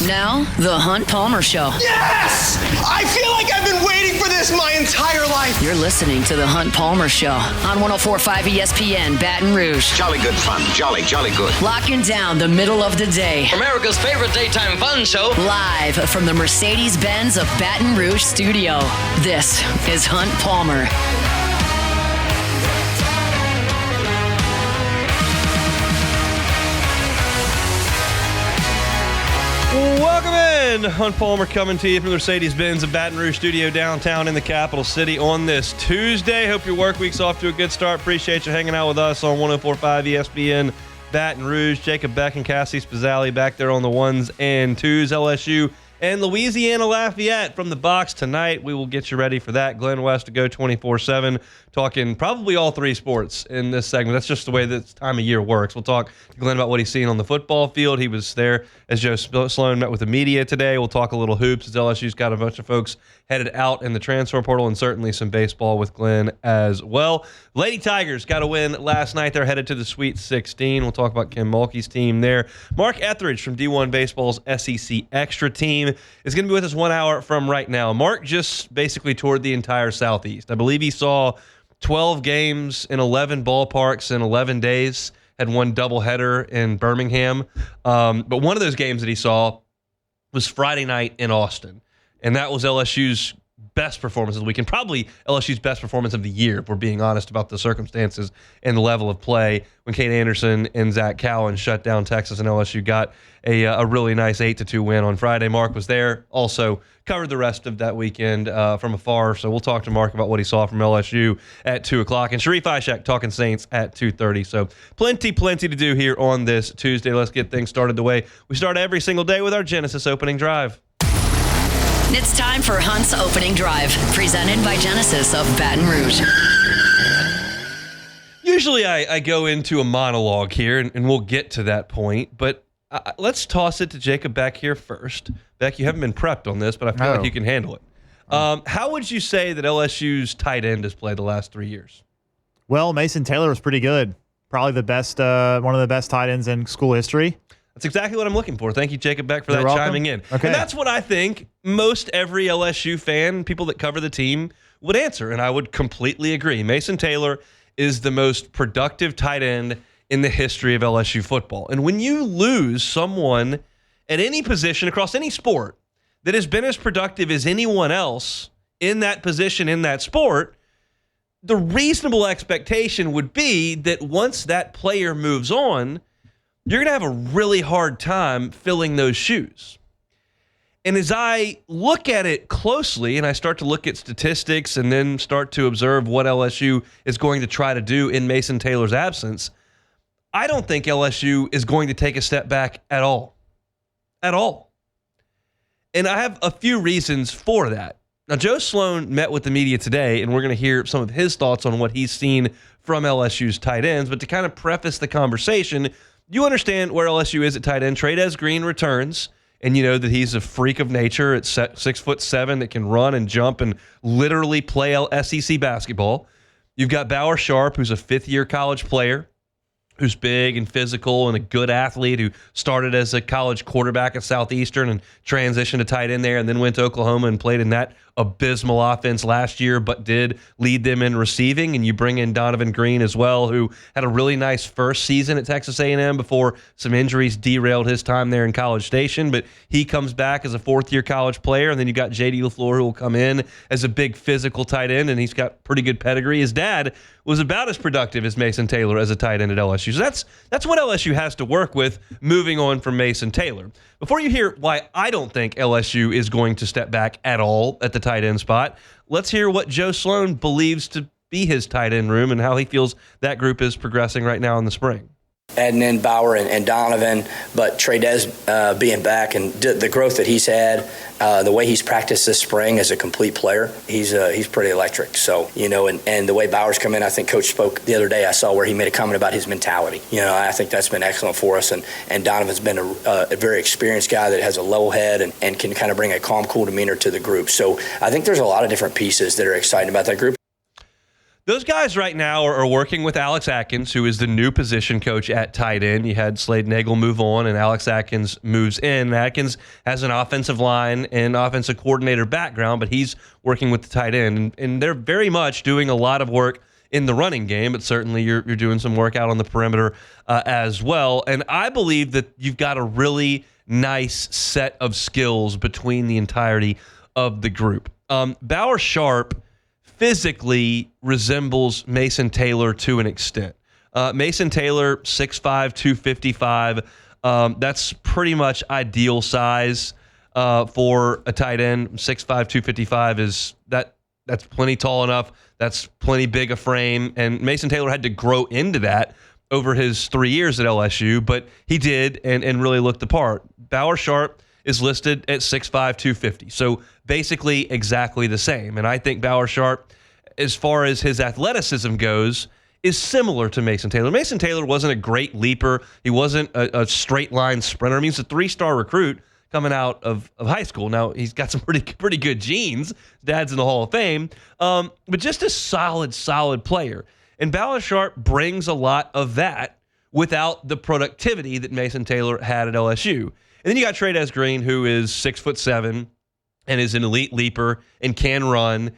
Now, The Hunt Palmer Show. Yes! I feel like I've been waiting for this my entire life. You're listening to The Hunt Palmer Show on 104.5 ESPN Baton Rouge. Jolly good fun. Jolly good. Locking down the middle of the day. America's favorite daytime fun show. Live from the Mercedes-Benz of Baton Rouge studio. This is Hunt Palmer. Welcome in. Hunt Palmer coming to you from the Mercedes-Benz of Baton Rouge studio downtown in the capital city on this Tuesday. Hope your work week's off to a good start. Appreciate you hanging out with us on 104.5 ESPN Baton Rouge. Jacob Beck and Cassie Spazzali back there on the ones and twos. LSU and Louisiana Lafayette from the box tonight. We will get you ready for that. Glen West to go 24/7, talking probably all three sports in this segment. That's just the way this time of year works. We'll talk to Glen about what he's seen on the football field. He was there as Joe Sloan met with the media today. We'll talk a little hoops as LSU's got a bunch of folks headed out in the transfer portal, and certainly some baseball with Glen as well. Lady Tigers got a win last night. They're headed to the Sweet 16. We'll talk about Kim Mulkey's team there. Mark Etheridge from D1 Baseball's SEC Extra team is going to be with us 1 hour from right now. Mark just basically toured the entire Southeast. I believe he saw 12 games in 11 ballparks in 11 days, had one doubleheader in Birmingham. But one of those games that he saw was Friday night in Austin, and that was LSU's best performance of the weekend, probably LSU's best performance of the year, if we're being honest about the circumstances and the level of play, when Kate Anderson and Zach Cowan shut down Texas and LSU got a really nice 8-2 win on Friday. Mark was there, also covered the rest of that weekend from afar, so we'll talk to Mark about what he saw from LSU at 2 o'clock, and Sharif Ishak talking Saints at 2:30. So plenty to do here on this Tuesday. Let's get things started the way we start every single day with our Genesis opening drive. It's time for Hunt's Opening Drive, presented by Genesis of Baton Rouge. Usually I go into a monologue here, and we'll get to that point, but let's toss it to Jacob Beck here first. Beck, you haven't been prepped on this, but I feel like you can handle it. How would you say that LSU's tight end has played the last 3 years? Well, Mason Taylor was pretty good. Probably the best, one of the best tight ends in school history. That's exactly what I'm looking for. Thank you, Jacob Beck, for chiming in. Okay. And that's what I think most every LSU fan, people that cover the team, would answer, and I would completely agree. Mason Taylor is the most productive tight end in the history of LSU football. And when you lose someone at any position across any sport that has been as productive as anyone else in that position in that sport, the reasonable expectation would be that once that player moves on, you're going to have a really hard time filling those shoes. And as I look at it closely and I start to look at statistics and then start to observe what LSU is going to try to do in Mason Taylor's absence, I don't think LSU is going to take a step back at all. At all. And I have a few reasons for that. Now, Joe Sloan met with the media today, and we're going to hear some of his thoughts on what he's seen from LSU's tight ends. But to kind of preface the conversation, you understand where LSU is at tight end. Trades Green returns, and you know that he's a freak of nature at 6'7" that can run and jump and literally play SEC basketball. You've got Bauer Sharp, who's a fifth-year college player, who's big and physical and a good athlete, who started as a college quarterback at Southeastern and transitioned to tight end there, and then went to Oklahoma and played in that abysmal offense last year, but did lead them in receiving. And you bring in Donovan Green as well, who had a really nice first season at Texas A&M before some injuries derailed his time there in College Station. But he comes back as a fourth-year college player, and then you got J.D. LaFleur, who will come in as a big physical tight end, and he's got pretty good pedigree. His dad was about as productive as Mason Taylor as a tight end at LSU. So that's what LSU has to work with moving on from Mason Taylor. Before you hear why I don't think LSU is going to step back at all at the tight end spot, let's hear what Joe Sloan believes to be his tight end room and how he feels that group is progressing right now in the spring. Adding in Bauer and Donovan, but Trades being back and the growth that he's had, the way he's practiced this spring as a complete player, he's pretty electric. So, and the way Bauer's come in, I think Coach spoke the other day, I saw where he made a comment about his mentality. I think that's been excellent for us. And Donovan's been a very experienced guy that has a level head and can kind of bring a calm, cool demeanor to the group. So I think there's a lot of different pieces that are exciting about that group. Those guys right now are working with Alex Atkins, who is the new position coach at tight end. You had Slade Nagel move on, and Alex Atkins moves in. Atkins has an offensive line and offensive coordinator background, but he's working with the tight end. And they're very much doing a lot of work in the running game, but certainly you're doing some work out on the perimeter as well. And I believe that you've got a really nice set of skills between the entirety of the group. Bauer Sharp physically resembles Mason Taylor to an extent. Mason Taylor, 6'5", 255. That's pretty much ideal size for a tight end. 6'5", 255 is that's plenty tall enough. That's plenty big a frame. And Mason Taylor had to grow into that over his 3 years at LSU, but he did and really looked the part. Bauer Sharp is listed at 6'5", 250. So basically exactly the same. And I think Bauer Sharp, as far as his athleticism goes, is similar to Mason Taylor. Mason Taylor wasn't a great leaper. He wasn't a straight line sprinter. I mean, he's a 3-star recruit coming out of high school. Now, he's got some pretty good genes. His dad's in the Hall of Fame. But just a solid player. And Bauer Sharp brings a lot of that without the productivity that Mason Taylor had at LSU. And then you got Trey'Dez Green, who is 6'7" and is an elite leaper and can run,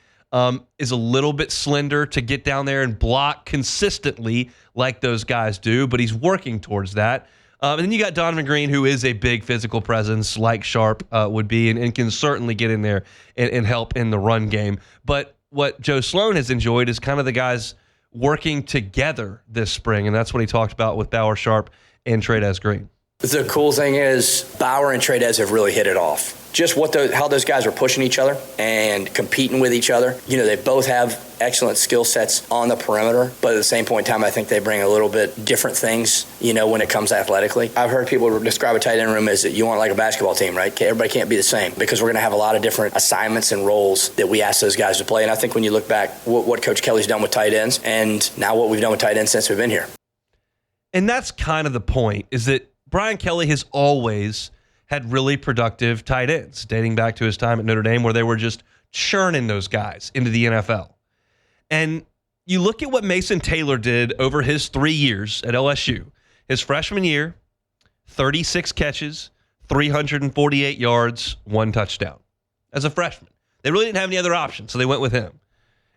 is a little bit slender to get down there and block consistently like those guys do, but he's working towards that. And then you got Donovan Green, who is a big physical presence like Sharp would be and can certainly get in there and help in the run game. But what Joe Sloan has enjoyed is kind of the guys working together this spring, and that's what he talked about with Bauer Sharp and Trey'Dez Green. The cool thing is Bauer and Trey'Dez have really hit it off. Just how those guys are pushing each other and competing with each other. You know, they both have excellent skill sets on the perimeter, but at the same point in time, I think they bring a little bit different things, you know, when it comes athletically. I've heard people describe a tight end room as that you want like a basketball team, right? Everybody can't be the same because we're going to have a lot of different assignments and roles that we ask those guys to play. And I think when you look back what Coach Kelly's done with tight ends and now what we've done with tight ends since we've been here. And that's kind of the point, is that Brian Kelly has always had really productive tight ends, dating back to his time at Notre Dame where they were just churning those guys into the NFL. And you look at what Mason Taylor did over his 3 years at LSU. His freshman year, 36 catches, 348 yards, 1 touchdown. As a freshman. They really didn't have any other options, so they went with him.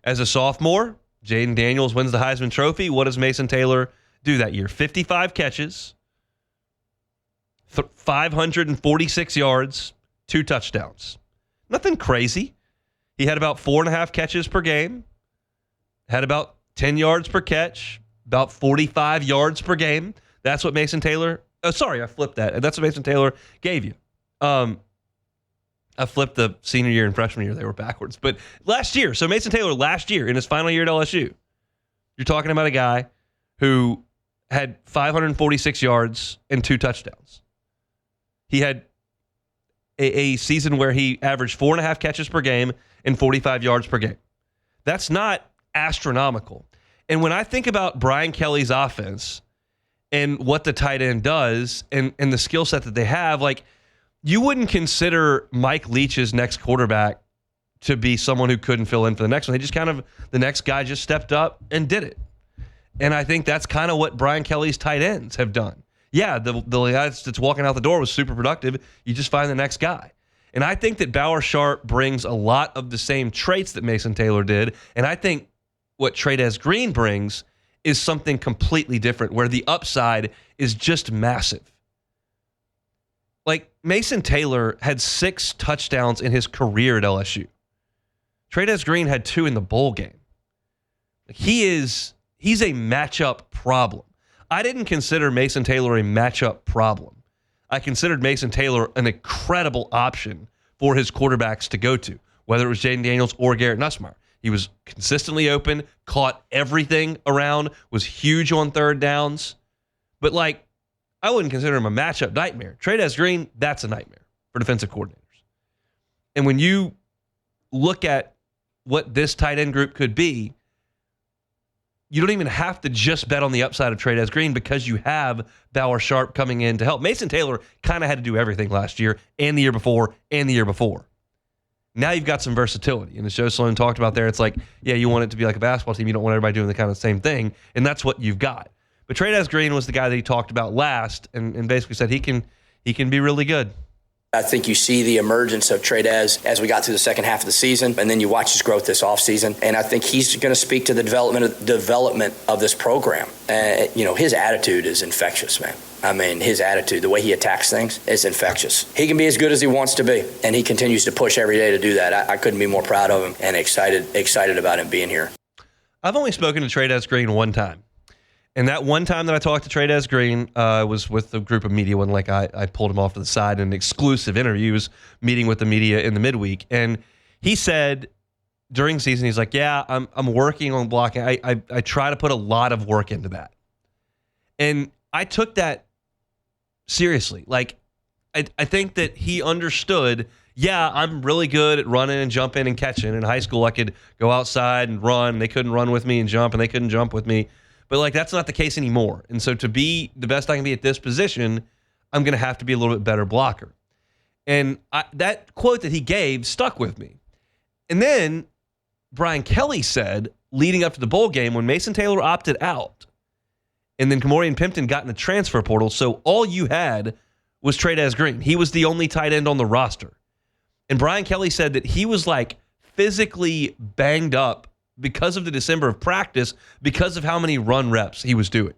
As a sophomore, Jaden Daniels wins the Heisman Trophy. What does Mason Taylor do that year? 55 catches, 546 yards, 2 touchdowns. Nothing crazy. He had about 4.5 catches per game, had about 10 yards per catch, about 45 yards per game. That's what Mason Taylor, I flipped that. That's what Mason Taylor gave you. I flipped the senior year and freshman year. They were backwards. But last year, so Mason Taylor last year in his final year at LSU, you're talking about a guy who had 546 yards and 2 touchdowns. He had a season where he averaged 4.5 catches per game and 45 yards per game. That's not astronomical. And when I think about Brian Kelly's offense and what the tight end does and the skill set that they have, like, you wouldn't consider Mike Leach's next quarterback to be someone who couldn't fill in for the next one. The next guy just stepped up and did it. And I think that's kind of what Brian Kelly's tight ends have done. Yeah, the guy that's walking out the door was super productive. You just find the next guy. And I think that Bauer Sharp brings a lot of the same traits that Mason Taylor did. And I think what Trey'Dez Green brings is something completely different, where the upside is just massive. Like, Mason Taylor had 6 touchdowns in his career at LSU. Trey'Dez Green had 2 in the bowl game. He's a matchup problem. I didn't consider Mason Taylor a matchup problem. I considered Mason Taylor an incredible option for his quarterbacks to go to, whether it was Jaden Daniels or Garrett Nussmeier. He was consistently open, caught everything around, was huge on third downs. But, I wouldn't consider him a matchup nightmare. Trey'Dez Green, that's a nightmare for defensive coordinators. And when you look at what this tight end group could be, you don't even have to just bet on the upside of Trey'Dez Green because you have Bauer Sharp coming in to help. Mason Taylor kind of had to do everything last year and the year before and the year before. Now you've got some versatility. And as Joe Sloan talked about there, it's like, yeah, you want it to be like a basketball team. You don't want everybody doing the kind of same thing. And that's what you've got. But Trey'Dez Green was the guy that he talked about last and basically said he can be really good. I think you see the emergence of Trey'Dez as we got through the second half of the season, and then you watch his growth this offseason. And I think he's going to speak to the development of this program. His attitude is infectious, man. I mean, his attitude, the way he attacks things, is infectious. He can be as good as he wants to be, and he continues to push every day to do that. I couldn't be more proud of him and excited about him being here. I've only spoken to Trey'Dez Green one time. And that one time that I talked to Trey'Dez Green was with a group of media when I pulled him off to the side in an exclusive interview. He was meeting with the media in the midweek. And he said during season, he's like, yeah, I'm working on blocking. I try to put a lot of work into that. And I took that seriously. Like, I think that he understood, yeah, I'm really good at running and jumping and catching. In high school, I could go outside and run. They couldn't run with me and jump, and they couldn't jump with me. But, that's not the case anymore. And so to be the best I can be at this position, I'm going to have to be a little bit better blocker. And that quote that he gave stuck with me. And then Brian Kelly said, leading up to the bowl game, when Mason Taylor opted out, and then Kamorian Pimpton got in the transfer portal, so all you had was Trey'Dez Green. He was the only tight end on the roster. And Brian Kelly said that he was, physically banged up because of the December of practice, because of how many run reps he was doing.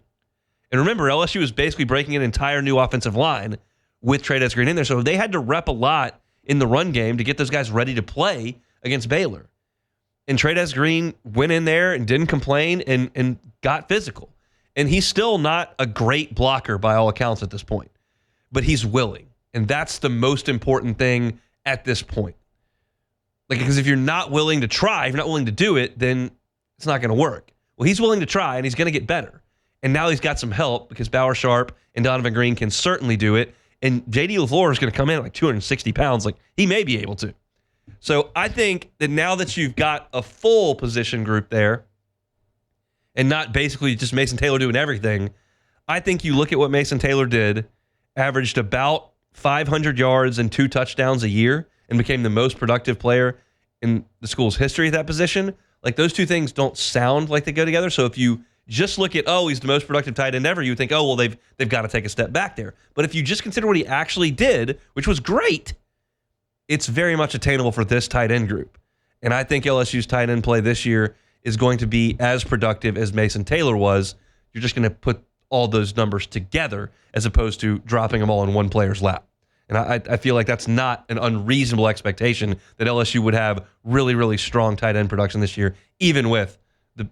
And remember, LSU was basically breaking an entire new offensive line with Trey'Dez Green in there. So they had to rep a lot in the run game to get those guys ready to play against Baylor. And Trey'Dez Green went in there and didn't complain and got physical. And he's still not a great blocker by all accounts at this point. But he's willing. And that's the most important thing at this point. Because if you're not willing to try, if you're not willing to do it, then it's not going to work. Well, he's willing to try, and he's going to get better. And now he's got some help because Bauer Sharp and Donovan Green can certainly do it. And J.D. LaFleur is going to come in at 260 pounds. He may be able to. So I think that now that you've got a full position group there and not basically just Mason Taylor doing everything, I think you look at what Mason Taylor did, averaged about 500 yards and 2 touchdowns a year, and became the most productive player in the school's history at that position. Those two things don't sound like they go together. So if you just look at, he's the most productive tight end ever, you would think, they've got to take a step back there. But if you just consider what he actually did, which was great, it's very much attainable for this tight end group. And I think LSU's tight end play this year is going to be as productive as Mason Taylor was. You're just going to put all those numbers together as opposed to dropping them all in one player's lap. And I feel like that's not an unreasonable expectation that LSU would have really, really strong tight end production this year, even with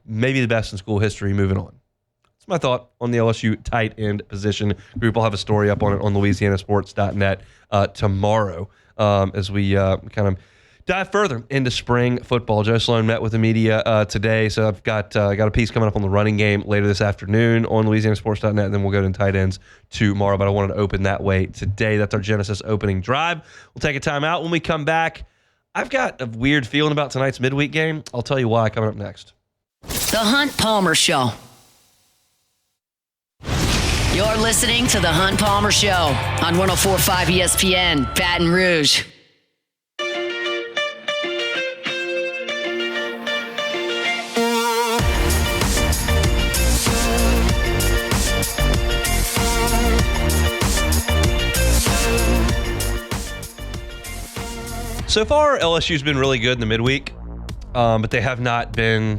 maybe the best in school history moving on. That's my thought on the LSU tight end position group. I'll have a story up on it on LouisianaSports.net tomorrow as we kind of dive further into spring football. Joe Sloan met with the media today, so I've got a piece coming up on the running game later this afternoon on LouisianaSports.net, and then we'll go to tight ends tomorrow, but I wanted to open that way today. That's our Genesis opening drive. We'll take a timeout. When we come back, I've got a weird feeling about tonight's midweek game. I'll tell you why coming up next. The Hunt Palmer Show. You're listening to The Hunt Palmer Show on 104.5 ESPN, Baton Rouge. So far, LSU's been really good in the midweek, but they have not been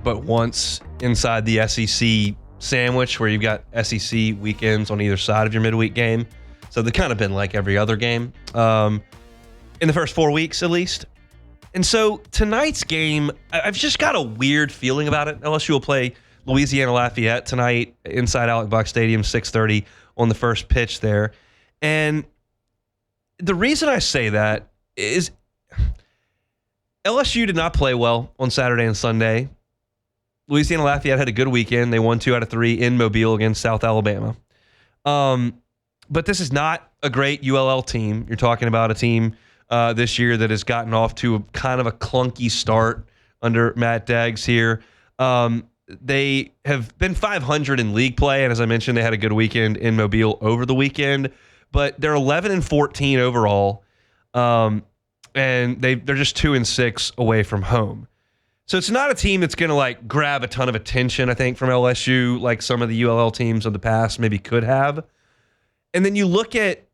but once inside the SEC sandwich where you've got SEC weekends on either side of your midweek game. So they've kind of been like every other game in the first 4 weeks at least. And so tonight's game, I've just got a weird feeling about it. LSU will play Louisiana Lafayette tonight inside Alec Buck Stadium, 6:30 on the first pitch there. And the reason I say that is LSU did not play well on Saturday and Sunday. Louisiana Lafayette had a good weekend. They won 2 out of 3 in Mobile against South Alabama. But this is not a great ULL team. You're talking about a team this year that has gotten off to a kind of a clunky start under Matt Deggs here. They have been 500 in league play, and as I mentioned, they had a good weekend in Mobile over the weekend. But they're 11-14 overall. and they're just 2-6 away from home. So it's not a team that's going to like grab a ton of attention, I think, from LSU, like some of the ULL teams of the past maybe could have. And then you look at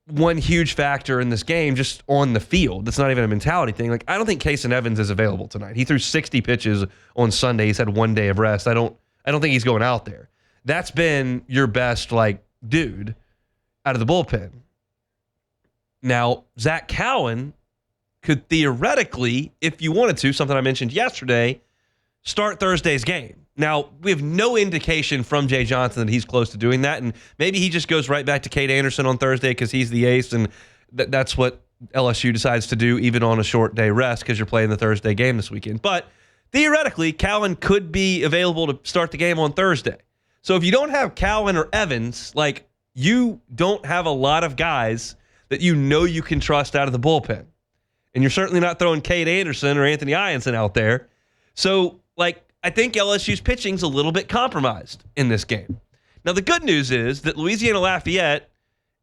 one huge factor in this game just on the field. That's not even a mentality thing. Like, I don't think Kason Evans is available tonight. He threw 60 pitches on Sunday. He's had 1 day of rest. I don't think he's going out there. That's been your best, like, dude out of the bullpen. Now, Zach Cowan could theoretically, if you wanted to, something I mentioned yesterday, start Thursday's game. Now, we have no indication from Jay Johnson that he's close to doing that, and maybe he just goes right back to Cade Anderson on Thursday because he's the ace, and that's what LSU decides to do even on a short day rest because you're playing the Thursday game this weekend. But theoretically, Cowan could be available to start the game on Thursday. So if you don't have Cowan or Evans, like, you don't have a lot of guys that you know you can trust out of the bullpen. And you're certainly not throwing Cade Anderson or Anthony Ianson out there. So, like, I think LSU's pitching's a little bit compromised in this game. Now, the good news is that Louisiana Lafayette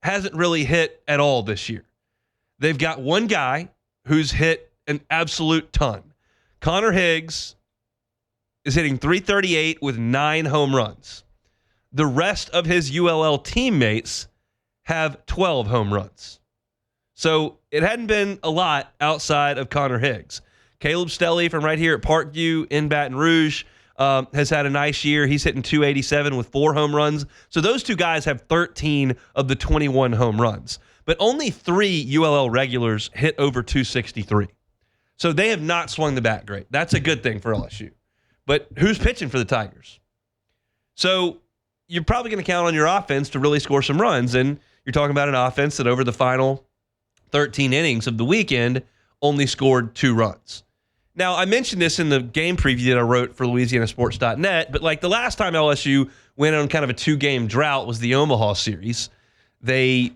hasn't really hit at all this year. They've got one guy who's hit an absolute ton. Connor Higgs is hitting .338 with 9 home runs. The rest of his ULL teammates have 12 home runs. So it hadn't been a lot outside of Connor Higgs. Caleb Stelly from right here at Parkview in Baton Rouge has had a nice year. He's hitting .287 with 4 home runs. So those two guys have 13 of the 21 home runs. But only 3 ULL regulars hit over .263. So they have not swung the bat great. That's a good thing for LSU. But who's pitching for the Tigers? So you're probably going to count on your offense to really score some runs. And you're talking about an offense that over the final 13 innings of the weekend only scored 2 runs. Now, I mentioned this in the game preview that I wrote for LouisianaSports.net, but like the last time LSU went on kind of a 2-game drought was the Omaha series. They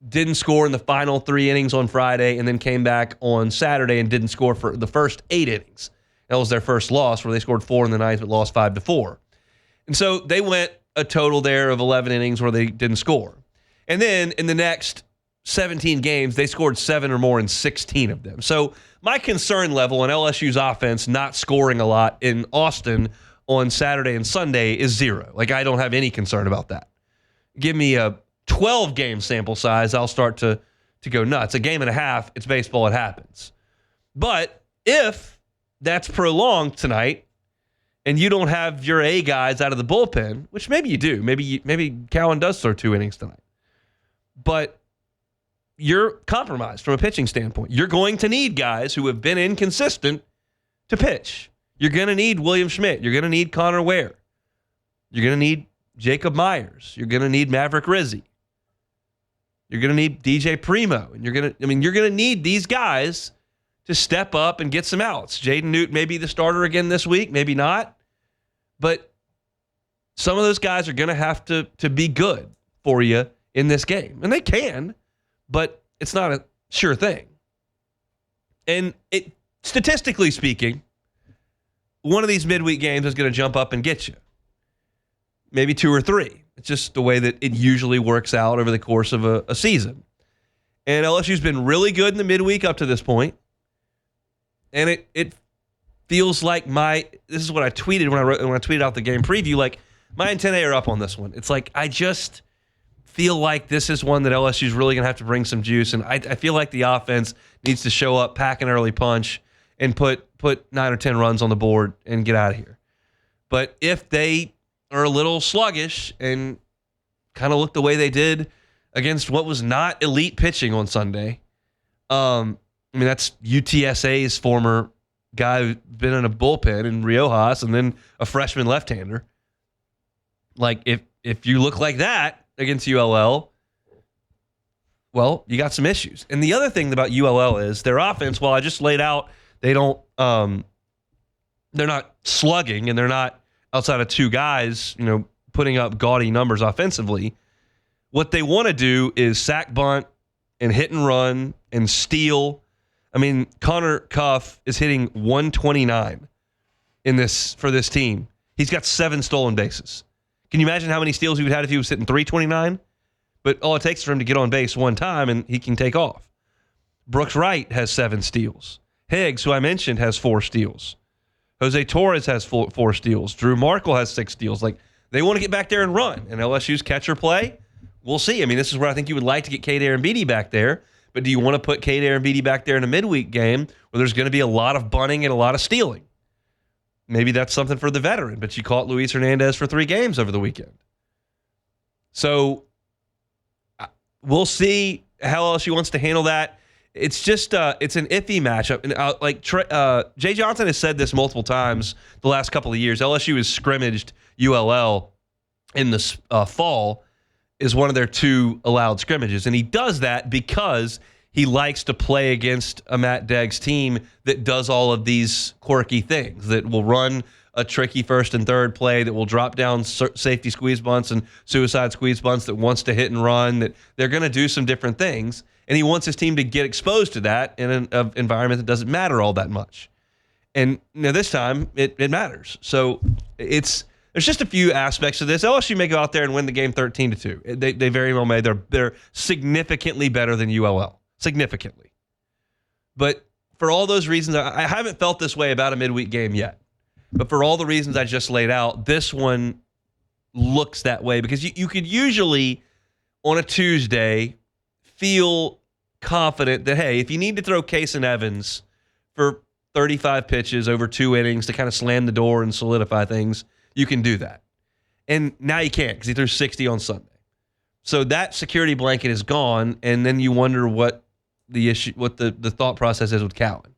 didn't score in the final 3 innings on Friday and then came back on Saturday and didn't score for the first 8 innings. That was their first loss, where they scored 4 in the 9th but lost 5-4. And so they went a total there of 11 innings where they didn't score. And then in the next 17 games, they scored 7 or more in 16 of them. So my concern level on LSU's offense not scoring a lot in Austin on Saturday and Sunday is 0. Like, I don't have any concern about that. Give me a 12-game sample size, I'll start to go nuts. A game and a half, it's baseball, it happens. But if that's prolonged tonight and you don't have your A guys out of the bullpen, which maybe you do, maybe Cowan does throw 2 innings tonight, but you're compromised from a pitching standpoint. You're going to need guys who have been inconsistent to pitch. You're going to need William Schmidt. You're going to need Connor Ware. You're going to need Jacob Myers. You're going to need Maverick Rizzi. You're going to need DJ Primo. And you're going to need these guys to step up and get some outs. Jaden Newt may be the starter again this week, maybe not. But some of those guys are going to have to be good for you in this game. And they can, but it's not a sure thing. And statistically speaking, one of these midweek games is going to jump up and get you. Maybe 2 or 3. It's just the way that it usually works out over the course of a season. And LSU's been really good in the midweek up to this point. And it feels like this is what I tweeted when I tweeted out the game preview, like my antennae are up on this one. It's like I just feel like this is one that LSU is really going to have to bring some juice, and I feel like the offense needs to show up, pack an early punch, and put 9 or 10 runs on the board and get out of here. But if they are a little sluggish and kind of look the way they did against what was not elite pitching on Sunday, that's UTSA's former guy who's been in a bullpen in Riojas and then a freshman left-hander. Like, if you look like that against ULL, well, you got some issues. And the other thing about ULL is their offense, while I just laid out, they're not slugging and they're not outside of 2 guys, putting up gaudy numbers offensively. What they want to do is sack bunt and hit and run and steal. Connor Cuff is hitting 129 for this team. He's got 7 stolen bases. Can you imagine how many steals he would have if he was hitting 329? But all it takes is for him to get on base one time and he can take off. Brooks Wright has 7 steals. Higgs, who I mentioned, has 4 steals. Jose Torres has 4 steals. Drew Markle has 6 steals. Like, they want to get back there and run. And LSU's catcher play, we'll see. I mean, this is where I think you would like to get Cade Arambidi back there. But do you want to put Cade Arambidi back there in a midweek game where there's going to be a lot of bunting and a lot of stealing? Maybe that's something for the veteran, but you caught Luis Hernandez for 3 games over the weekend. So we'll see how LSU wants to handle that. It's just it's an iffy matchup. And Jay Johnson has said this multiple times the last couple of years. LSU has scrimmaged ULL in the fall is one of their 2 allowed scrimmages. And he does that because he likes to play against a Matt Deggs team that does all of these quirky things, that will run a tricky first and third play, that will drop down safety squeeze bunts and suicide squeeze bunts, that wants to hit and run, that they're going to do some different things. And he wants his team to get exposed to that in an environment that doesn't matter all that much. And this time, it matters. So there's just a few aspects of this. LSU may go out there and win the game 13-2. They very well may. They're significantly better than ULL. Significantly. But for all those reasons, I haven't felt this way about a midweek game yet. But for all the reasons I just laid out, this one looks that way because you could usually, on a Tuesday, feel confident that, hey, if you need to throw Case and Evans for 35 pitches over 2 innings to kind of slam the door and solidify things, you can do that. And now you can't because he threw 60 on Sunday. So that security blanket is gone, and then you wonder what the thought process is with Cowan.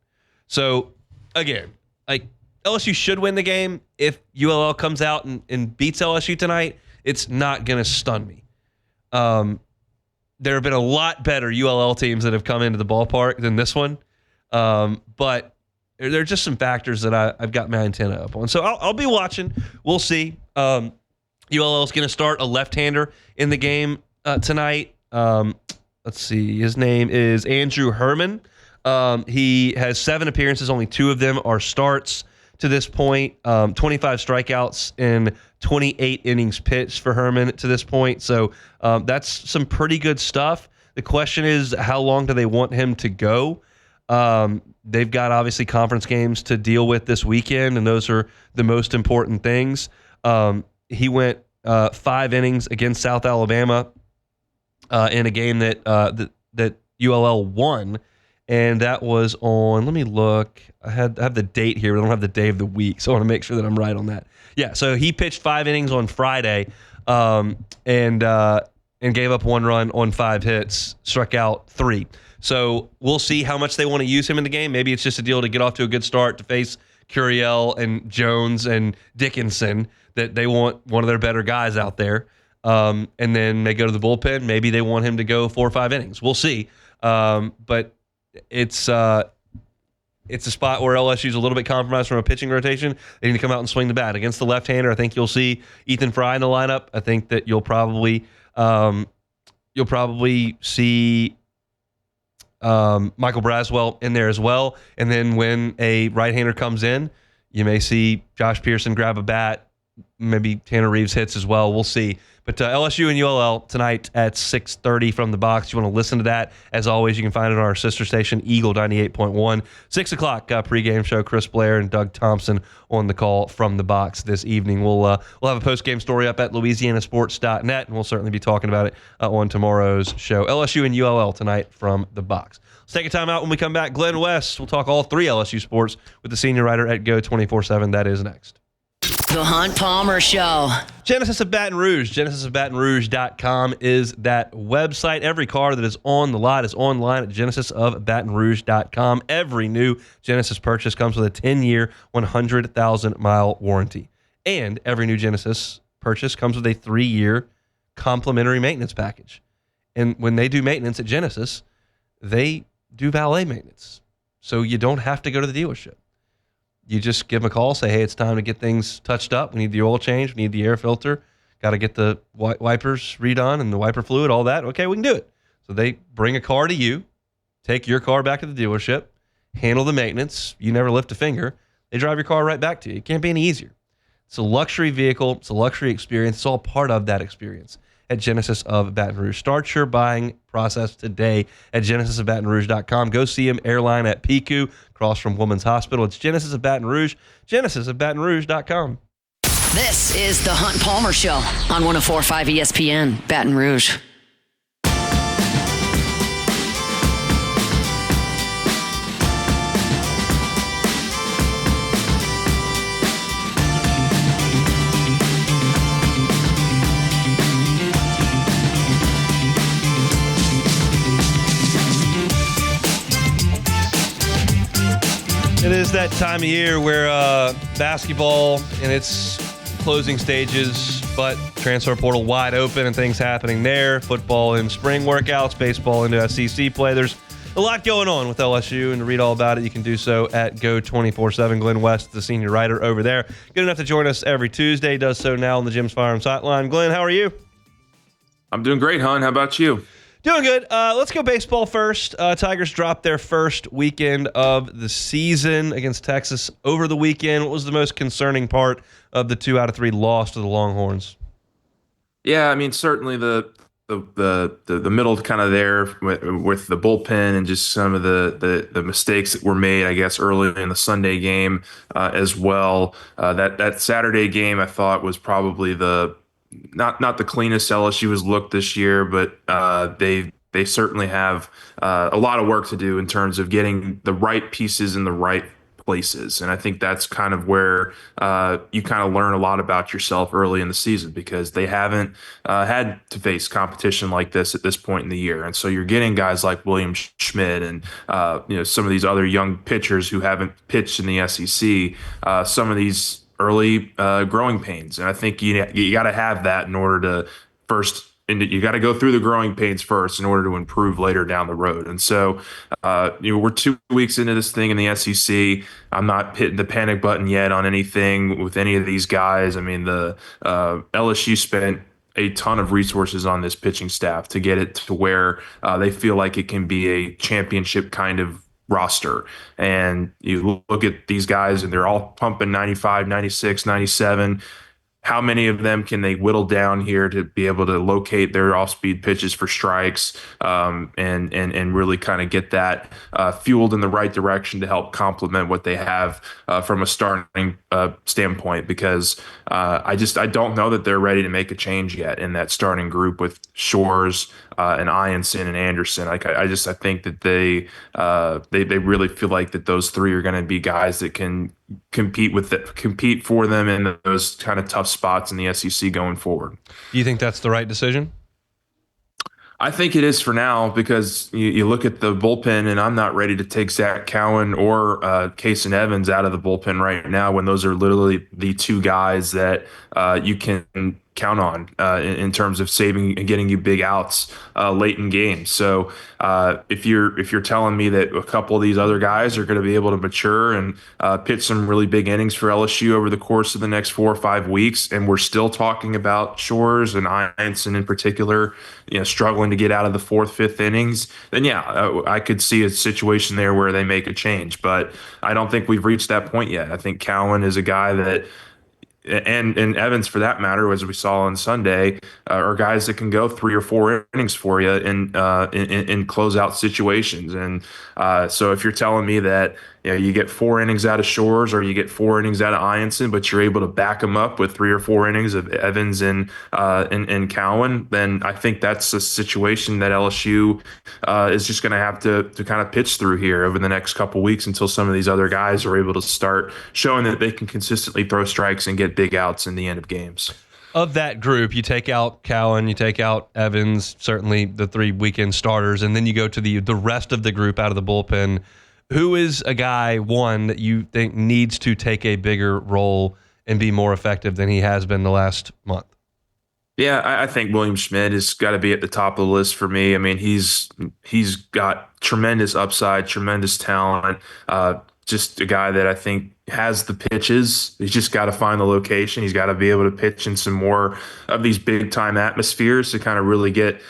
So, again, like, LSU should win the game. If ULL comes out and beats LSU tonight, it's not going to stun me. There have been a lot better ULL teams that have come into the ballpark than this one. But there are just some factors that I've got my antenna up on. So I'll be watching. We'll see. ULL is going to start a left-hander in the game tonight. Let's see. His name is Andrew Herman. He has 7 appearances. Only 2 of them are starts to this point. 25 strikeouts in 28 innings pitched for Herman to this point. So that's some pretty good stuff. The question is, how long do they want him to go? They've got, obviously, conference games to deal with this weekend, and those are the most important things. He went 5 innings against South Alabama in a game that ULL won, and that was on, let me look. I have the date here, but I don't have the day of the week, so I want to make sure that I'm right on that. Yeah, so he pitched 5 innings on Friday and gave up 1 run on 5 hits, struck out 3. So we'll see how much they want to use him in the game. Maybe it's just a deal to get off to a good start to face Curiel and Jones and Dickinson, that they want one of their better guys out there. And then they go to the bullpen. Maybe they want him to go 4 or 5 innings. We'll see. But it's a spot where LSU's a little bit compromised from a pitching rotation. They need to come out and swing the bat. Against the left-hander, I think you'll see Ethan Fry in the lineup. I think that you'll probably see Michael Braswell in there as well. And then when a right-hander comes in, you may see Josh Pearson grab a bat. Maybe Tanner Reeves hits as well. We'll see. But LSU and ULL tonight at 6:30 from the box. You want to listen to that? As always, you can find it on our sister station, Eagle 98.1. 6 o'clock pregame show. Chris Blair and Doug Thompson on the call from the box this evening. We'll have a postgame story up at LouisianaSports.net, and we'll certainly be talking about it on tomorrow's show. LSU and ULL tonight from the box. Let's take a time out. When we come back, Glen West. We'll talk all 3 LSU sports with the senior writer at Go 24/7. That is next. The Hunt Palmer Show. Genesis of Baton Rouge. GenesisofBatonRouge.com is that website. Every car that is on the lot is online at GenesisofBatonRouge.com. Every new Genesis purchase comes with a 10-year, 100,000-mile warranty. And every new Genesis purchase comes with a 3-year complimentary maintenance package. And when they do maintenance at Genesis, they do valet maintenance. So you don't have to go to the dealership. You just give them a call, say, hey, it's time to get things touched up. We need the oil change. We need the air filter. Got to get the wipers redone and the wiper fluid, all that. Okay, we can do it. So they bring a car to you, take your car back to the dealership, handle the maintenance. You never lift a finger. They drive your car right back to you. It can't be any easier. It's a luxury vehicle. It's a luxury experience. It's all part of that experience. at Genesis of Baton Rouge. Start your buying process today at genesisofbatonrouge.com. Go see him airline at Piku, across from Women's Hospital. It's Genesis of Baton Rouge, genesisofbatonrouge.com. This is the Hunt Palmer Show on 104.5 ESPN, Baton Rouge. It is that time of year where basketball in its closing stages, but transfer portal wide open and things happening there. Football in spring workouts, baseball into SEC play. There's a lot going on with LSU, and to read all about it, you can do so at Go247. Glen West, the senior writer over there. Good enough to join us every Tuesday. Does so now on the Jim's Firearms Hotline. Glenn, how are you? I'm doing great, hon. How about you? Doing good. Let's go baseball first. Tigers dropped their first weekend of the season against Texas over the weekend. What was the most concerning part of the 2 out of 3 loss to the Longhorns? Yeah, I mean, certainly the middle kind of there with the bullpen and just some of the mistakes that were made, I guess, early in the Sunday game as well. That Saturday game, I thought, was probably not the cleanest LSU has looked this year, but they certainly have a lot of work to do in terms of getting the right pieces in the right places. And I think that's kind of where you kind of learn a lot about yourself early in the season, because they haven't had to face competition like this at this point in the year. And so you're getting guys like William Schmidt and some of these other young pitchers who haven't pitched in the SEC, some of these early growing pains. And I think you got to have that in order to you got to go through the growing pains first in order to improve later down the road. And so we're 2 weeks into this thing in the SEC. I'm not hitting the panic button yet on anything with any of these guys. I mean, the LSU spent a ton of resources on this pitching staff to get it to where they feel like it can be a championship kind of roster. And you look at these guys and they're all pumping 95, 96, 97. How many of them can they whittle down here to be able to locate their off-speed pitches for strikes and really kind of get that fueled in the right direction to help complement what they have from a starting standpoint? Because I don't know that they're ready to make a change yet in that starting group with Shores and Ianson and Anderson. I think that they really feel like that those three are going to be guys that can compete for them in those kind of tough spots in the SEC going forward. Do you think that's the right decision? I think it is for now, because you look at the bullpen, and I'm not ready to take Zach Cowan or Kason Evans out of the bullpen right now, when those are literally the two guys that you can count on in terms of saving and getting you big outs late in games. So if you're telling me that a couple of these other guys are going to be able to mature and pitch some really big innings for LSU over the course of the next 4 or 5 weeks, and we're still talking about Shores and Ianson in particular, struggling to get out of the 4th, 5th innings, then yeah, I could see a situation there where they make a change. But I don't think we've reached that point yet. I think Cowan is a guy that, and Evans for that matter, as we saw on Sunday, are guys that can go 3 or 4 innings for you in closeout situations. And so if you're telling me that you get 4 innings out of Shores or you get 4 innings out of Ianson, but you're able to back them up with 3 or 4 innings of Evans and Cowan, then I think that's a situation that LSU is just going to have to kind of pitch through here over the next couple weeks until some of these other guys are able to start showing that they can consistently throw strikes and get big outs in the end of games. Of that group, you take out Cowan, you take out Evans, certainly the 3 weekend starters, and then you go to the rest of the group out of the bullpen. Who is a guy, one, that you think needs to take a bigger role and be more effective than he has been the last month? Yeah, I think William Schmidt has got to be at the top of the list for me. I mean, he's got tremendous upside, tremendous talent. just a guy that I think has the pitches. He's just got to find the location. He's got to be able to pitch in some more of these big time atmospheres to kind of really get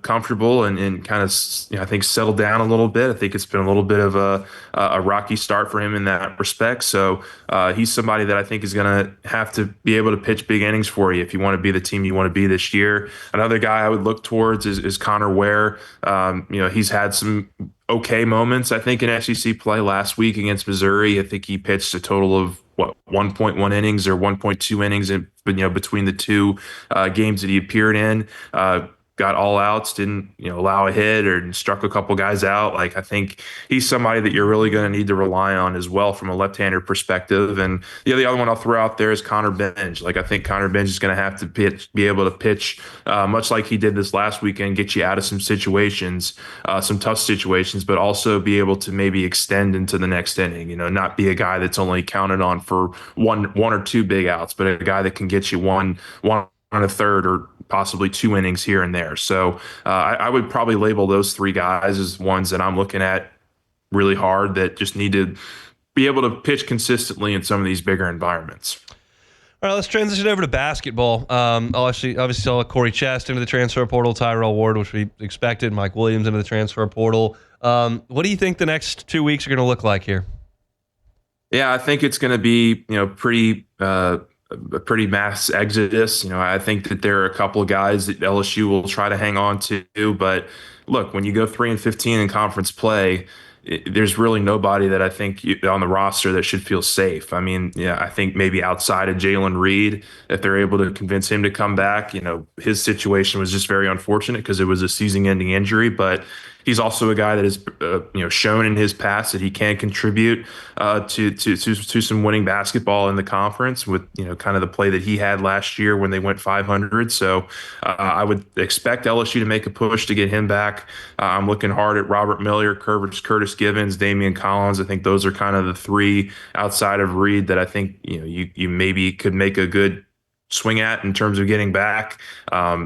comfortable and kind of, I think, settle down a little bit. I think it's been a little bit of a rocky start for him in that respect. So he's somebody that I think is going to have to be able to pitch big innings for you if you want to be the team you want to be this year. Another guy I would look towards is Connor Ware. He's had some okay moments, I think, in SEC play last week against Missouri. I think he pitched a total of 1.1 innings or 1.2 innings between the two games that he appeared in. Got all outs, didn't allow a hit or struck a couple guys out. Like, I think he's somebody that you're really going to need to rely on as well from a left-hander perspective. And the other one I'll throw out there is Connor Benj. Like, I think Connor Benj is going to have to be able to pitch much like he did this last weekend, get you out of some situations, some tough situations, but also be able to maybe extend into the next inning. Not be a guy that's only counted on for one or two big outs, but a guy that can get you one and a third or possibly two innings here and there. So I would probably label those three guys as ones that I'm looking at really hard that just need to be able to pitch consistently in some of these bigger environments. All right, let's transition over to basketball. Obviously saw Corey Chest into the transfer portal, Tyrell Ward, which we expected, Mike Williams into the transfer portal. What do you think the next 2 weeks are going to look like here? Yeah, I think it's going to be a pretty mass exodus. I think that there are a couple of guys that LSU will try to hang on to, but look, when you go 3-15 in conference play, there's really nobody that I think on the roster that should feel safe. I mean, I think maybe outside of Jalen Reed, if they're able to convince him to come back, his situation was just very unfortunate because it was a season-ending injury, but he's also a guy that has, shown in his past that he can contribute to some winning basketball in the conference with, kind of the play that he had last year when they went 500. So I would expect LSU to make a push to get him back. I'm looking hard at Robert Miller, Curtis Givens, Damian Collins. I think those are kind of the three outside of Reed that I think you maybe could make a good swing at in terms of getting back.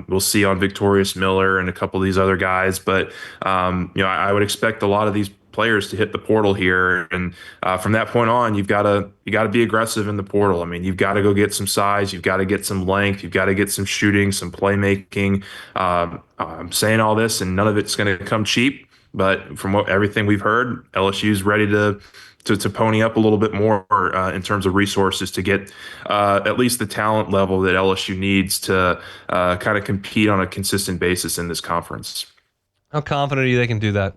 We'll see on Victorious Miller and a couple of these other guys, but I would expect a lot of these players to hit the portal here, and from that point on, you got to be aggressive in the portal. I mean, you've got to go get some size, you've got to get some length, you've got to get some shooting, some playmaking. I'm saying all this, and none of it's going to come cheap, but from everything we've heard, LSU's ready to pony up a little bit more in terms of resources to get at least the talent level that LSU needs to kind of compete on a consistent basis in this conference. How confident are you they can do that?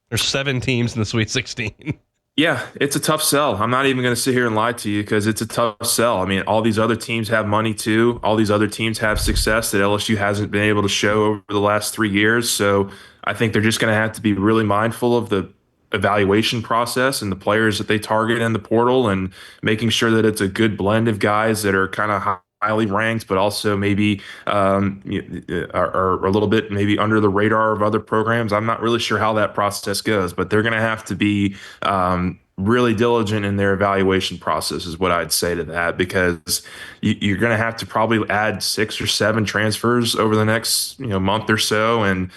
There's 7 teams in the Sweet 16. Yeah, it's a tough sell. I'm not even going to sit here and lie to you because it's a tough sell. I mean, all these other teams have money too. All these other teams have success that LSU hasn't been able to show over the last 3 years. So I think they're just going to have to be really mindful of the evaluation process and the players that they target in the portal and making sure that it's a good blend of guys that are kind of highly ranked, but also maybe are a little bit maybe under the radar of other programs. I'm not really sure how that process goes, but they're going to have to be really diligent in their evaluation process is what I'd say to that, because you're going to have to probably add 6 or 7 transfers over the next month or so. And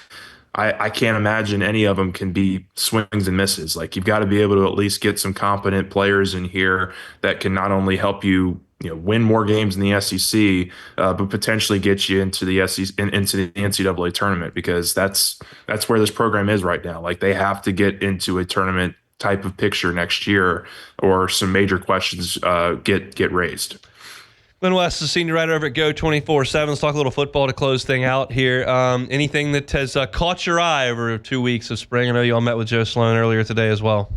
I can't imagine any of them can be swings and misses. Like, you've got to be able to at least get some competent players in here that can not only help you, win more games in the SEC, but potentially get you into the SEC, into the NCAA tournament, because that's where this program is right now. Like, they have to get into a tournament type of picture next year, or some major questions get raised. Glen West, the senior writer over at Go 24/7. Let's talk a little football to close thing out here. Anything that has caught your eye over 2 weeks of spring? I know you all met with Joe Sloan earlier today as well.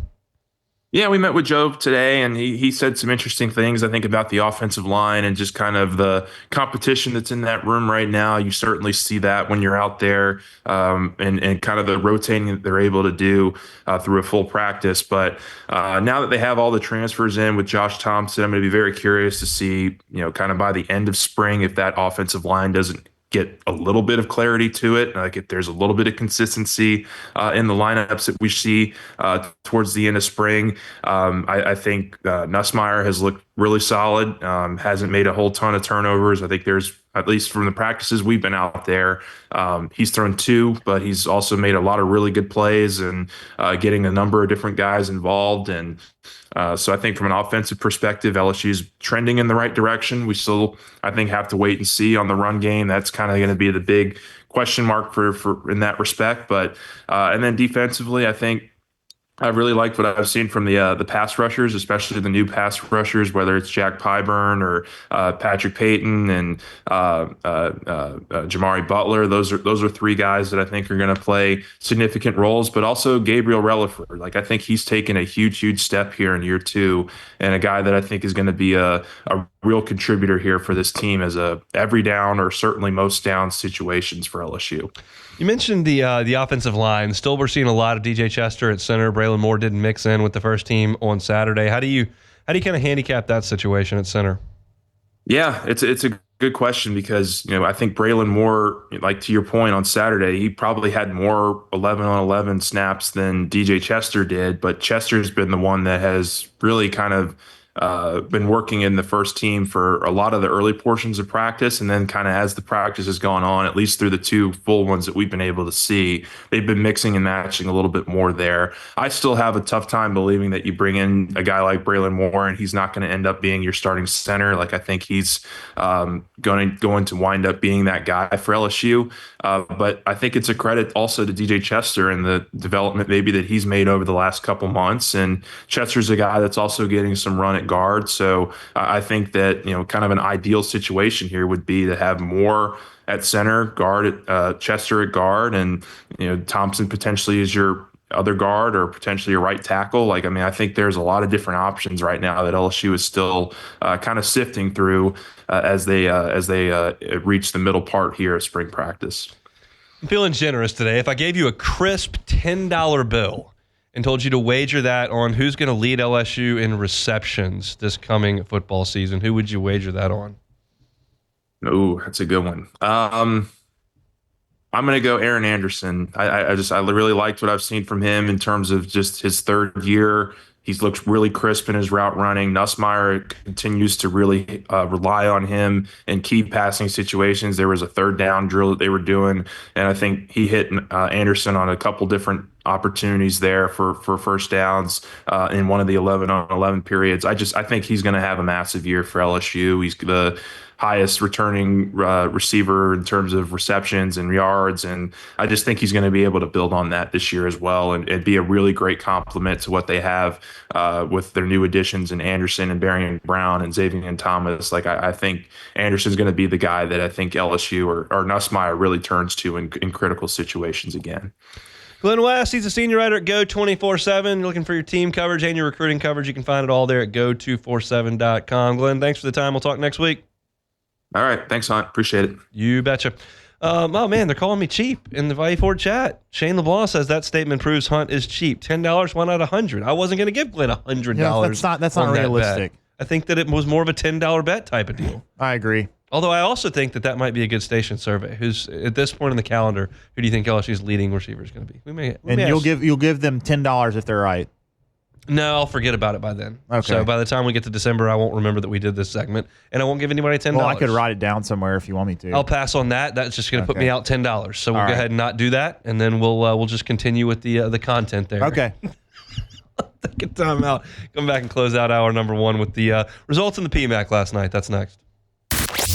Yeah, we met with Joe today, and he said some interesting things, I think, about the offensive line and just kind of the competition that's in that room right now. You certainly see that when you're out there, and kind of the rotating that they're able to do through a full practice. But now that they have all the transfers in with Josh Thompson, I'm going to be very curious to see, kind of by the end of spring, if that offensive line doesn't get a little bit of clarity to it, like if there's a little bit of consistency in the lineups that we see towards the end of spring. I think Nussmeier has looked really solid. Hasn't made a whole ton of turnovers. I think there's, at least from the practices we've been out there, he's thrown 2, but he's also made a lot of really good plays and getting a number of different guys involved. And so I think from an offensive perspective, LSU's trending in the right direction. We still, I think, have to wait and see on the run game. That's kind of going to be the big question mark for in that respect. But and then defensively, I think I really like what I've seen from the pass rushers, especially the new pass rushers, whether it's Jack Pyburn or Patrick Payton and Jamari Butler. Those are 3 guys that I think are going to play significant roles, but also Gabriel Relaford. Like, I think he's taken a huge step here in year 2, and a guy that I think is going to be a real contributor here for this team as a every down or certainly most down situations for LSU. You mentioned the offensive line. Still, we're seeing a lot of DJ Chester at center. Braylon Moore didn't mix in with the first team on Saturday. How do you kind of handicap that situation at center? Yeah, it's a good question because, I think Braylon Moore, like to your point on Saturday, he probably had more 11-on-11 snaps than DJ Chester did, but Chester's been the one that has really kind of been working in the first team for a lot of the early portions of practice, and then kind of as the practice has gone on, at least through the 2 full ones that we've been able to see, they've been mixing and matching a little bit more there. I still have a tough time believing that you bring in a guy like Braylon Moore and he's not going to end up being your starting center. Like, I think he's going to wind up being that guy for LSU. But I think it's a credit also to DJ Chester and the development maybe that he's made over the last couple months. And Chester's a guy that's also getting some run at guard. So I think that, kind of an ideal situation here would be to have Moore at center, guard at Chester at guard, and, Thompson potentially is your other guard or potentially a right tackle. Like, I think there's a lot of different options right now that LSU is still kind of sifting through as they reach the middle part here of spring practice. I'm feeling generous today. If I gave you a crisp $10 bill and told you to wager that on who's going to lead LSU in receptions this coming football season, who would you wager that on? Oh, that's a good one. I'm going to go Aaron Anderson. I really liked what I've seen from him in terms of just his 3rd year. He's looked really crisp in his route running. Nussmeier continues to really rely on him in key passing situations. There was a 3rd down drill that they were doing, and I think he hit Anderson on a couple different opportunities there for first downs in one of the 11-on-11 periods. I think he's going to have a massive year for LSU. He's the highest returning receiver in terms of receptions and yards, and I just think he's going to be able to build on that this year as well and be a really great complement to what they have with their new additions in Anderson and Barry Brown and Xavier Thomas. Like, I think Anderson's going to be the guy that I think LSU or Nussmeier really turns to in critical situations again. Glen West, he's a senior writer at Go 24/7. You're looking for your team coverage and your recruiting coverage. You can find it all there at go247.com. Glenn, thanks for the time. We'll talk next week. All right. Thanks, Hunt. Appreciate it. You betcha. Oh, man, they're calling me cheap in the Value Ford chat. Shane LeBlanc says that statement proves Hunt is cheap. $10, why not $100? I wasn't going to give Glenn $100. Yeah, that's not realistic. I think that it was more of a $10 bet type of deal. I agree. Although I also think that might be a good station survey. Who's at this point in the calendar? Who do you think LSU's leading receiver is going to be? You'll give them $10 if they're right. No, I'll forget about it by then. Okay. So by the time we get to December, I won't remember that we did this segment, and I won't give anybody $10. Well, I could write it down somewhere if you want me to. I'll pass on that. That's just going to put me out $10. So we'll All go right. ahead and not do that, and then we'll just continue with the content there. Okay. Take a time out. Come back and close out hour number 1 with the results in the PMAC last night. That's next.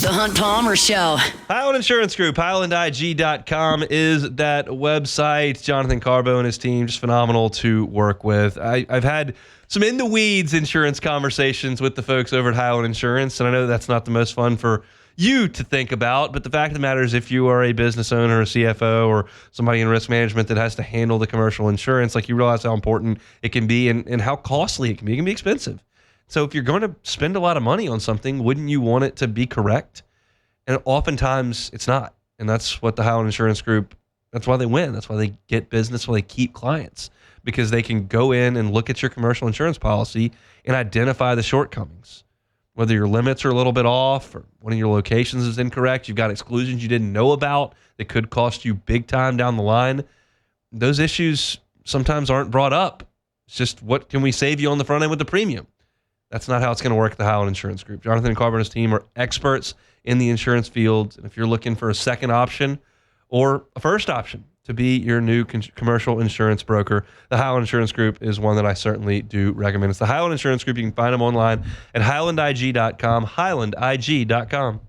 The Hunt Palmer Show. Highland Insurance Group, HighlandIG.com is that website. Jonathan Carbo and his team, just phenomenal to work with. I've had some in-the-weeds insurance conversations with the folks over at Highland Insurance, and I know that's not the most fun for you to think about, but the fact of the matter is if you are a business owner, a CFO, or somebody in risk management that has to handle the commercial insurance, like, you realize how important it can be and how costly it can be. It can be expensive. So if you're going to spend a lot of money on something, wouldn't you want it to be correct? And oftentimes it's not. And that's what the Highland Insurance Group, that's why they win. That's why they get business, why they keep clients, because they can go in and look at your commercial insurance policy and identify the shortcomings. Whether your limits are a little bit off or one of your locations is incorrect, you've got exclusions you didn't know about that could cost you big time down the line. Those issues sometimes aren't brought up. It's just, what can we save you on the front end with the premium? That's not how it's going to work at the Highland Insurance Group. Jonathan and Carpenter's team are experts in the insurance field. And if you're looking for a second option or a first option to be your new commercial insurance broker, the Highland Insurance Group is one that I certainly do recommend. It's the Highland Insurance Group. You can find them online at highlandig.com, highlandig.com.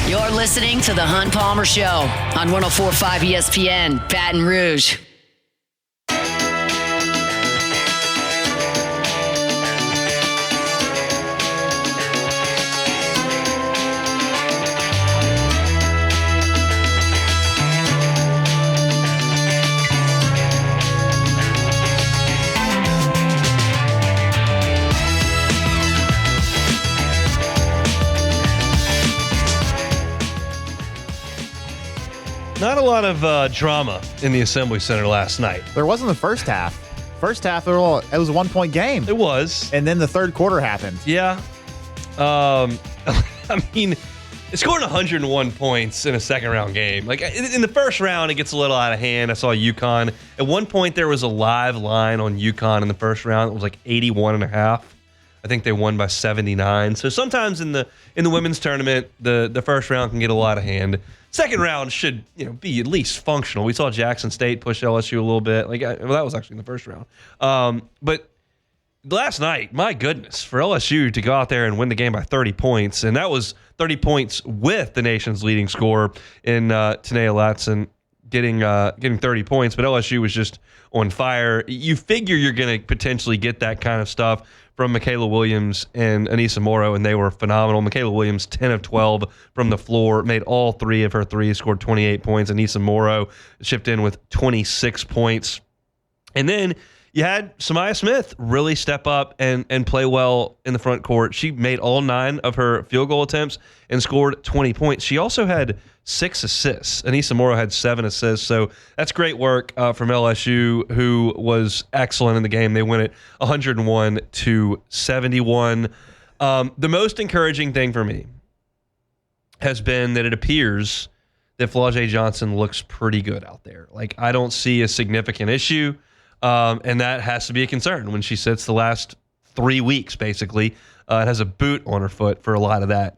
You're listening to The Hunt Palmer Show on 104.5 ESPN, Baton Rouge. Not a lot of drama in the Assembly Center last night. There wasn't the first half. First half, it was a 1-point game. It was. And then the third quarter happened. Yeah. I mean, it scored 101 points in a second-round game. Like, in the first round, it gets a little out of hand. I saw UConn. At one point, there was a live line on UConn in the first round. It was like 81.5. I think they won by 79. So sometimes in the women's tournament, the first round can get a lot of hand. Second round should be at least functional. We saw Jackson State push LSU a little bit. That was actually in the first round. But last night, my goodness, for LSU to go out there and win the game by 30 points, and that was 30 points with the nation's leading scorer in Tanea Latson getting 30 points, but LSU was just on fire. You figure you're going to potentially get that kind of stuff from Michaela Williams and Anissa Morrow, and they were phenomenal. Michaela Williams, 10 of 12 from the floor, made all 3 of her threes, scored 28 points. Anissa Morrow chipped in with 26 points. And then you had Samaya Smith really step up and play well in the front court. She made all 9 of her field goal attempts and scored 20 points. She also had 6 assists. Anissa Morrow had 7 assists. So that's great work from LSU, who was excellent in the game. They win it 101-71. The most encouraging thing for me has been that it appears that Flau'jae Johnson looks pretty good out there. Like, I don't see a significant issue. And that has to be a concern when she sits the last 3 weeks, basically. It has a boot on her foot for a lot of that.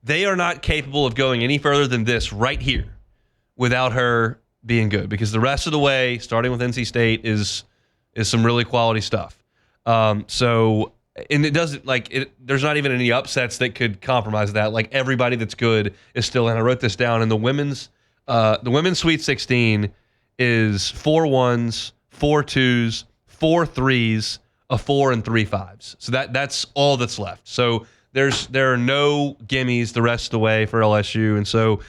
They are not capable of going any further than this right here without her being good, because the rest of the way, starting with NC State, is some really quality stuff. So, and it doesn't, there's not even any upsets that could compromise that. Like, everybody that's good is still in. I wrote this down, and the women's Sweet 16 is 4 1s, 4 2s, 4 3s, a 4 and 3 5s. So that's all that's left. So there are no gimmies the rest of the way for LSU, and so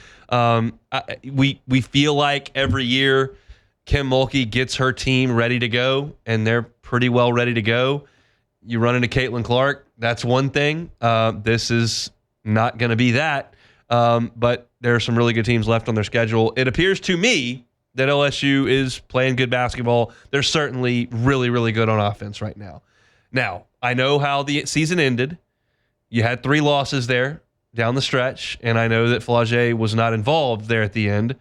we feel like every year Kim Mulkey gets her team ready to go, and they're pretty well ready to go. You run into Caitlin Clark, that's one thing. This is not going to be that, but there are some really good teams left on their schedule. It appears to me that LSU is playing good basketball. They're certainly really, really good on offense right now. Now, I know how the season ended. You had 3 losses there down the stretch, and I know that Flau'jae was not involved there at the end.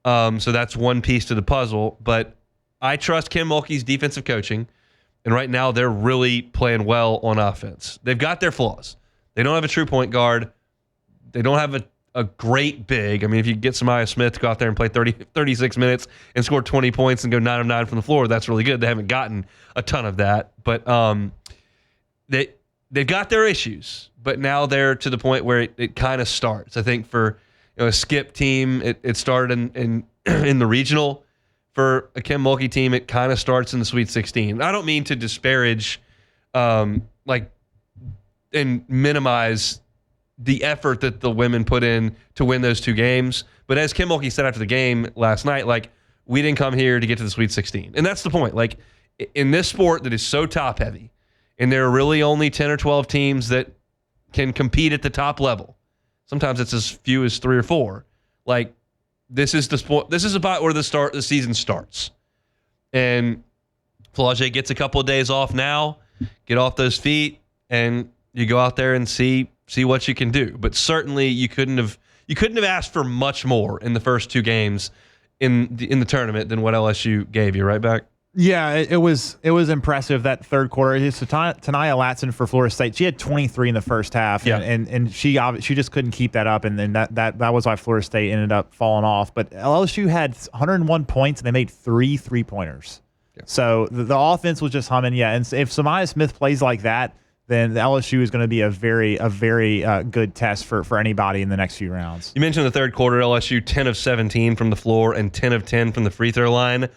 So that's one piece to the puzzle. But I trust Kim Mulkey's defensive coaching, and right now they're really playing well on offense. They've got their flaws. They don't have a true point guard. They don't have a great big. I mean, if you get Samaya Smith to go out there and play 36 minutes and score 20 points and go 9 of 9 from the floor, that's really good. They haven't gotten a ton of that. But they've got their issues. But now they're to the point where it kind of starts. I think for a Skip team, it started in the regional. For a Kim Mulkey team, it kind of starts in the Sweet 16. I don't mean to disparage and minimize the effort that the women put in to win those 2 games. But as Kim Mulkey said after the game last night, we didn't come here to get to the Sweet 16. And that's the point. In this sport that is so top-heavy, and there are really only 10 or 12 teams that can compete at the top level. Sometimes it's as few as 3 or 4. This is the sport. This is about where the season starts. And Flau'jae gets a couple of days off now, get off those feet, and you go out there and see what you can do. But certainly you couldn't have asked for much more in the first 2 games in the tournament than what LSU gave you, right, Beck? Yeah, it was impressive that third quarter. So Tania Latson for Florida State, she had 23 in the first half, and she just couldn't keep that up, and then that was why Florida State ended up falling off. But LSU had 101 points, and they made 3 3-pointers. Yeah. So the offense was just humming. Yeah, and if Samaya Smith plays like that, then the LSU is going to be a very good test for anybody in the next few rounds. You mentioned the third quarter, LSU 10 of 17 from the floor and 10 of 10 from the free throw line.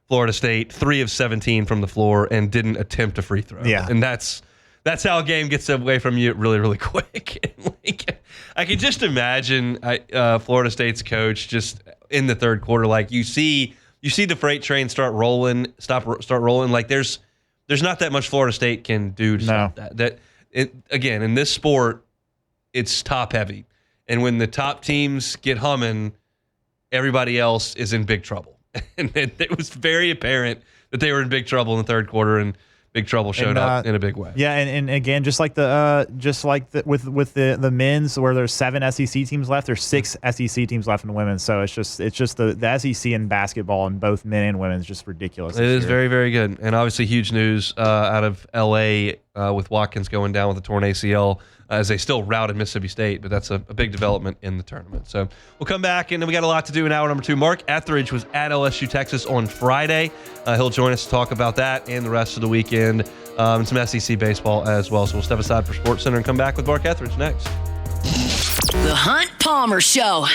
Florida State 3 of 17 from the floor and didn't attempt a free throw. Yeah, and that's how a game gets away from you really, really quick. I can just imagine Florida State's coach just in the third quarter, like you see the freight train start rolling. Like there's not that much Florida State can do to stop that. Again, in this sport, it's top heavy, and when the top teams get humming, everybody else is in big trouble. And it was very apparent that they were in big trouble in the third quarter, and big trouble showed up in a big way. Yeah, and again, with the men's, where there's 7 SEC teams left, there's 6 SEC teams left in the women's. So it's just the SEC in basketball in both men and women is just ridiculous. It is very, very good, and obviously huge news out of LA with Watkins going down with a torn ACL. As they still routed Mississippi State, but that's a big development in the tournament. So we'll come back, and we got a lot to do in hour number 2. Mark Etheridge was at LSU Texas on Friday. He'll join us to talk about that and the rest of the weekend, and some SEC baseball as well. So we'll step aside for SportsCenter and come back with Mark Etheridge next. The Hunt Palmer Show.